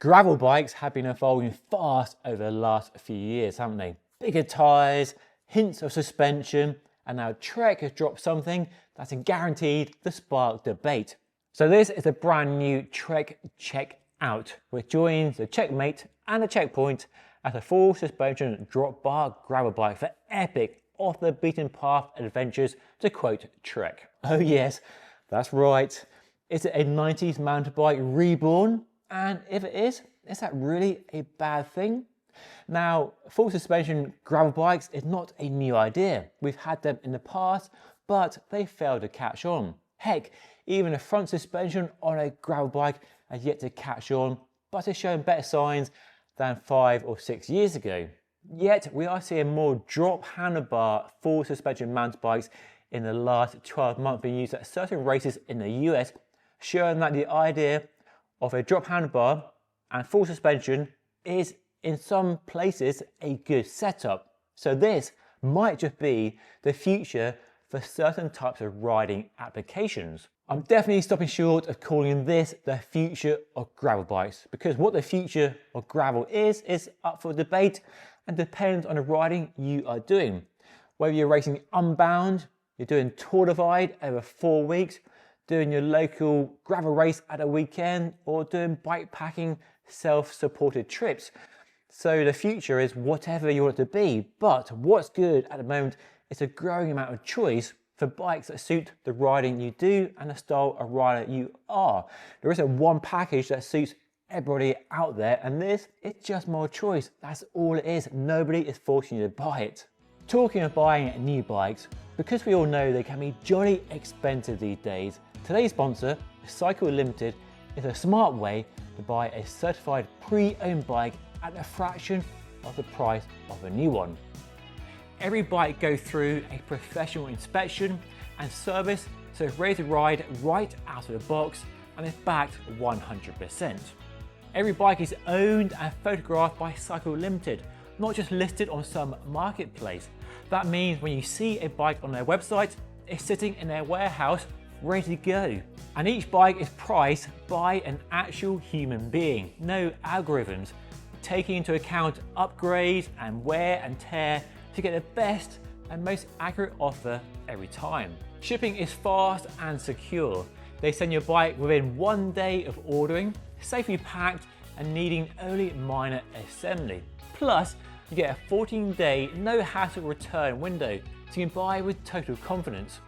Gravel bikes have been evolving fast over the last few years, haven't they? Bigger tyres, hints of suspension, and now Trek has dropped something that's guaranteed to spark debate. So this is a brand new Trek CheckOut, which joins the Checkmate and the Checkpoint as a full suspension drop bar gravel bike for epic off the beaten path adventures, to quote Trek. Oh yes, that's right. Is it a 90s mountain bike reborn? And if it is that really a bad thing? Now, full suspension gravel bikes is not a new idea. We've had them in the past, but they failed to catch on. Heck, even a front suspension on a gravel bike has yet to catch on, but is showing better signs than 5 or 6 years ago. Yet, we are seeing more drop handlebar full suspension mountain bikes in the last 12 months being used at certain races in the US, showing that the idea of a drop handlebar and full suspension is in some places a good setup. So this might just be the future for certain types of riding applications. I'm definitely stopping short of calling this the future of gravel bikes, because what the future of gravel is up for debate and depends on the riding you are doing. Whether you're racing unbound, you're doing Tour Divide over 4 weeks, doing your local gravel race at a weekend, or doing bike packing self-supported trips. So the future is whatever you want it to be, but what's good at the moment is a growing amount of choice for bikes that suit the riding you do and the style of rider you are. There isn't one package that suits everybody out there, and this is just more choice. That's all it is. Nobody is forcing you to buy it. Talking of buying new bikes, because we all know they can be jolly expensive these days, today's sponsor, Cycle Limited, is a smart way to buy a certified pre-owned bike at a fraction of the price of a new one. Every bike goes through a professional inspection and service, so it's ready to ride right out of the box and is backed 100%. Every bike is owned and photographed by Cycle Limited, not just listed on some marketplace. That means when you see a bike on their website, it's sitting in their warehouse ready to go. And each bike is priced by an actual human being, no algorithms, taking into account upgrades and wear and tear to get the best and most accurate offer every time. Shipping is fast and secure. They send your bike within 1 day of ordering, safely packed and needing only minor assembly. Plus, you get a 14-day no-hassle return window, so you can buy with total confidence.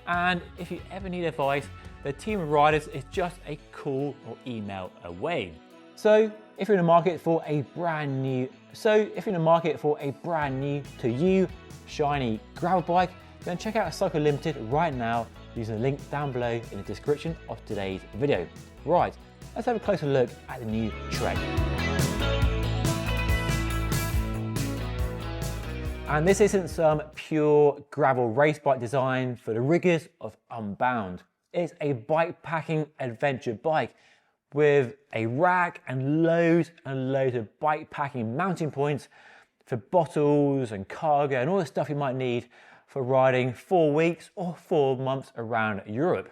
And if you ever need advice, their team of riders is just a call or email away. So if you're in the market for a brand new to you shiny gravel bike, then check out Cycle Limited right now using the link down below in the description of today's video. Right, let's have a closer look at the new Trek. And this isn't some pure gravel race bike design for the rigors of Unbound. It's a bike packing adventure bike with a rack and loads of bike packing mounting points for bottles and cargo and all the stuff you might need for riding 4 weeks or 4 months around Europe.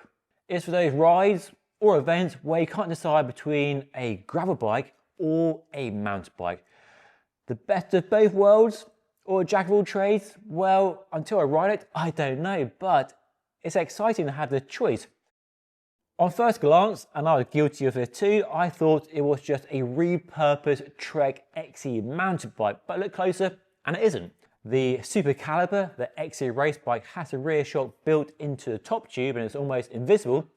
It's for those rides or events where you can't decide between a gravel bike or a mountain bike. The best of both worlds or a jack of all trades? Well, until I ride it, I don't know, but it's exciting to have the choice. On first glance, and I was guilty of it too, I thought it was just a repurposed Trek XE mountain bike, but look closer and it isn't. The Super Caliber, the XE race bike, has a rear shock built into the top tube and it's almost invisible.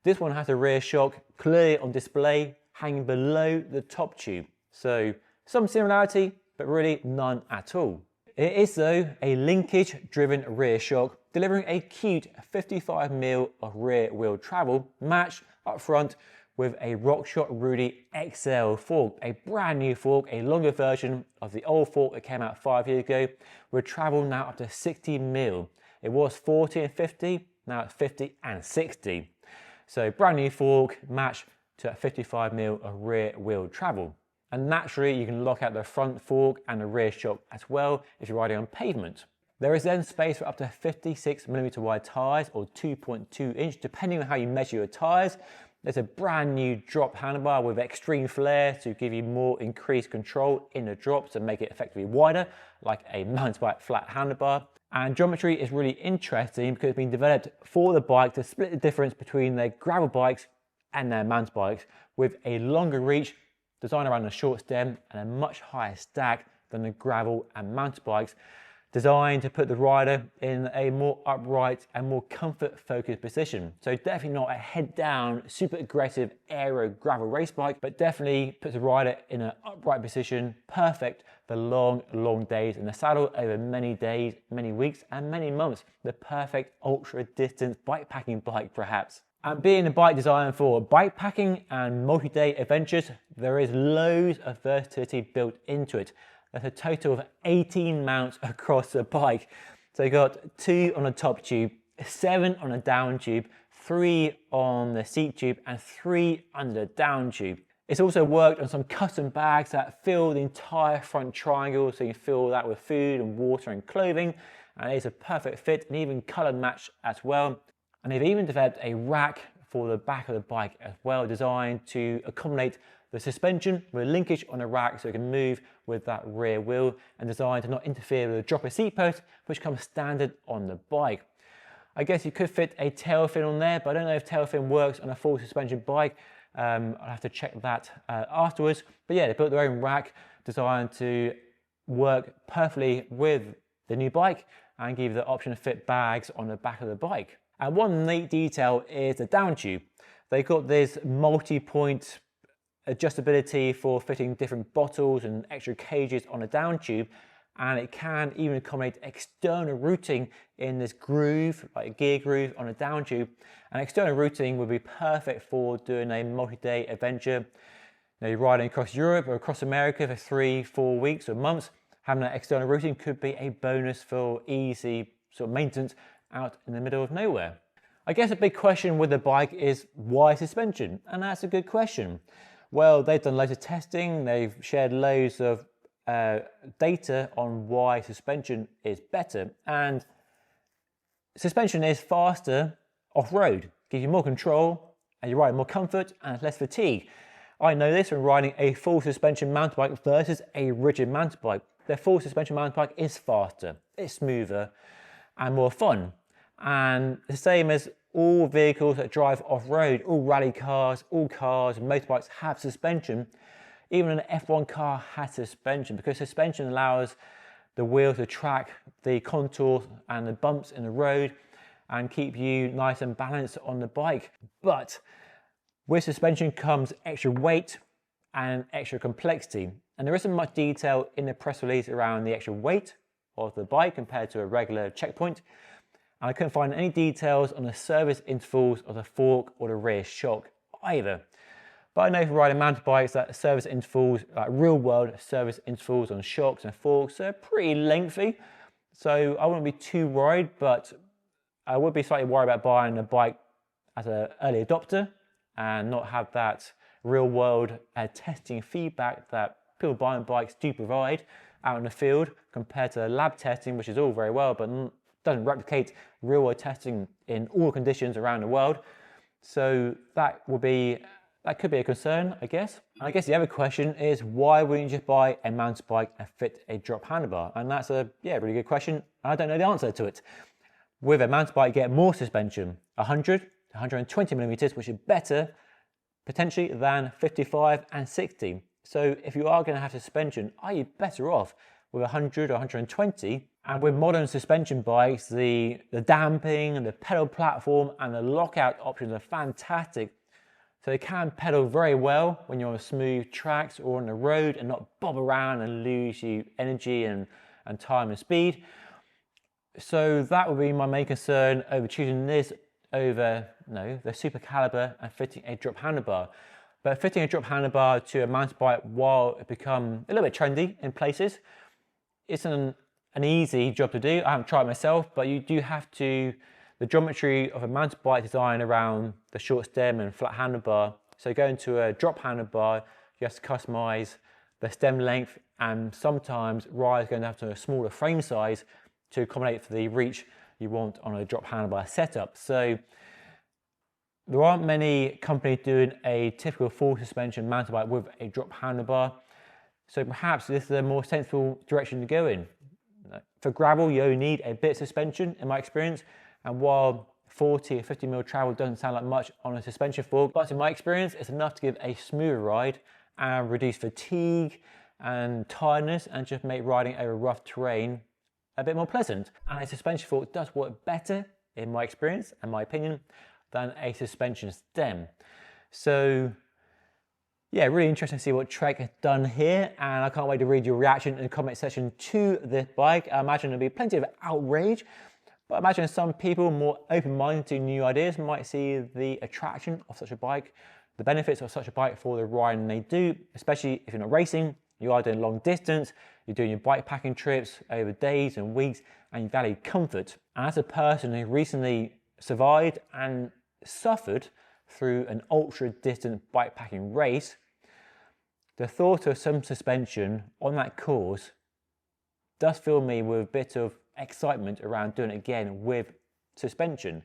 This one has a rear shock clearly on display, hanging below the top tube. So some similarity, but really none at all. It is though a linkage driven rear shock, delivering a cute 55mm of rear wheel travel, matched up front with a RockShot Rudy XL fork, a brand new fork, a longer version of the old fork that came out 5 years ago, with travel now up to 60mm. It was 40 and 50, now it's 50 and 60. So brand new fork matched to a 55mm of rear wheel travel. And naturally you can lock out the front fork and the rear shock as well if you're riding on pavement. There is then space for up to 56mm wide tyres or 2.2 inch depending on how you measure your tyres. There's a brand new drop handlebar with extreme flare to give you more increased control in the drop to make it effectively wider, like a mountain bike flat handlebar. And geometry is really interesting because it's been developed for the bike to split the difference between their gravel bikes and their mountain bikes, with a longer reach designed around a short stem and a much higher stack than the gravel and mountain bikes, designed to put the rider in a more upright and more comfort focused position. So definitely not a head down, super aggressive aero gravel race bike, but definitely puts the rider in an upright position, perfect for long days in the saddle over many days, many weeks and many months. The perfect ultra distance bikepacking bike perhaps. And being a bike designed for bikepacking and multi-day adventures, there is loads of versatility built into it. There's a total of 18 mounts across the bike. So you've got 2 on the top tube, 7 on the down tube, 3 on the seat tube and 3 under the down tube. It's also worked on some custom bags that fill the entire front triangle, so you can fill that with food and water and clothing, and it's a perfect fit and even color match as well. And they've even developed a rack for the back of the bike as well, designed to accommodate the suspension with a linkage on the rack so it can move with that rear wheel, and designed to not interfere with the dropper seat post, which comes standard on the bike. I guess you could fit a tail fin on there, but I don't know if tail fin works on a full suspension bike. I'll have to check that afterwards. But yeah, they built their own rack designed to work perfectly with the new bike and give you the option to fit bags on the back of the bike. And one neat detail is the down tube. They've got this multi-point adjustability for fitting different bottles and extra cages on a down tube, and it can even accommodate external routing in this groove, like a gear groove on a down tube. And external routing would be perfect for doing a multi-day adventure. You're riding across Europe or across America for 3-4 weeks or months. Having that external routing could be a bonus for easy sort of maintenance out in the middle of nowhere. I guess a big question with the bike is why suspension? And that's a good question. Well, they've done loads of testing, they've shared loads of data on why suspension is better, and suspension is faster off-road, gives you more control and you ride more comfort and less fatigue. I know this from riding a full suspension mountain bike versus a rigid mountain bike. The full suspension mountain bike is faster, it's smoother and more fun. And the same as all vehicles that drive off-road, all rally cars, all cars and motorbikes have suspension. Even an F1 car has suspension, because suspension allows the wheel to track the contours and the bumps in the road and keep you nice and balanced on the bike. But with suspension comes extra weight and extra complexity. And there isn't much detail in the press release around the extra weight of the bike compared to a regular Checkpoint. And I couldn't find any details on the service intervals of the fork or the rear shock either. But I know for riding mountain bikes that service intervals, like real world service intervals on shocks and forks, are pretty lengthy. So I wouldn't be too worried, but I would be slightly worried about buying a bike as an early adopter and not have that real world testing feedback that people buying bikes do provide out in the field, compared to lab testing, which is all very well, but doesn't replicate real world testing in all conditions around the world. So that could be a concern, I guess. And I guess the other question is, why wouldn't you just buy a mountain bike and fit a drop handlebar? And that's a really good question. I don't know the answer to it. With a mountain bike, you get more suspension, 100 to 120 millimeters, which is better potentially than 55 and 60. So if you are going to have suspension, are you better off with 100 or 120? And with modern suspension bikes, the damping and the pedal platform and the lockout options are fantastic. So they can pedal very well when you're on smooth tracks or on the road and not bob around and lose you energy and time and speed. So that would be my main concern over choosing this over the Super Caliber and fitting a drop handlebar. But fitting a drop handlebar to a mountain bike, while it become a little bit trendy in places, isn't an easy job to do. I haven't tried it myself, but you do have to, the geometry of a mountain bike designed around the short stem and flat handlebar. So going to a drop handlebar, you have to customize the stem length, and sometimes riders are going to have to a smaller frame size to accommodate for the reach you want on a drop handlebar setup. So There aren't many companies doing a typical full suspension mountain bike with a drop handlebar, so perhaps this is a more sensible direction to go in. For gravel, you only need a bit of suspension, in my experience, and while 40 or 50 mil travel doesn't sound like much on a suspension fork, but in my experience, it's enough to give a smoother ride and reduce fatigue and tiredness and just make riding over rough terrain a bit more pleasant. And a suspension fork does work better, in my experience and my opinion, than a suspension stem. So yeah, really interesting to see what Trek has done here, and I can't wait to read your reaction in the comment section to this bike. I imagine there'll be plenty of outrage, but I imagine some people more open-minded to new ideas might see the attraction of such a bike, the benefits of such a bike for the riding they do, especially if you're not racing, you are doing long distance, you're doing your bike packing trips over days and weeks, and you value comfort. And as a person who recently survived and suffered through an ultra distant bike packing race, the thought of some suspension on that course does fill me with a bit of excitement around doing it again with suspension.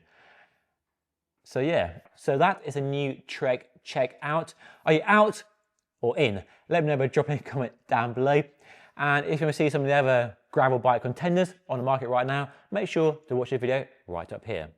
So yeah, so that is a new Trek CheckOut. Are you out or in? Let me know by dropping a comment down below. And if you want to see some of the other gravel bike contenders on the market right now, make sure to watch the video right up here.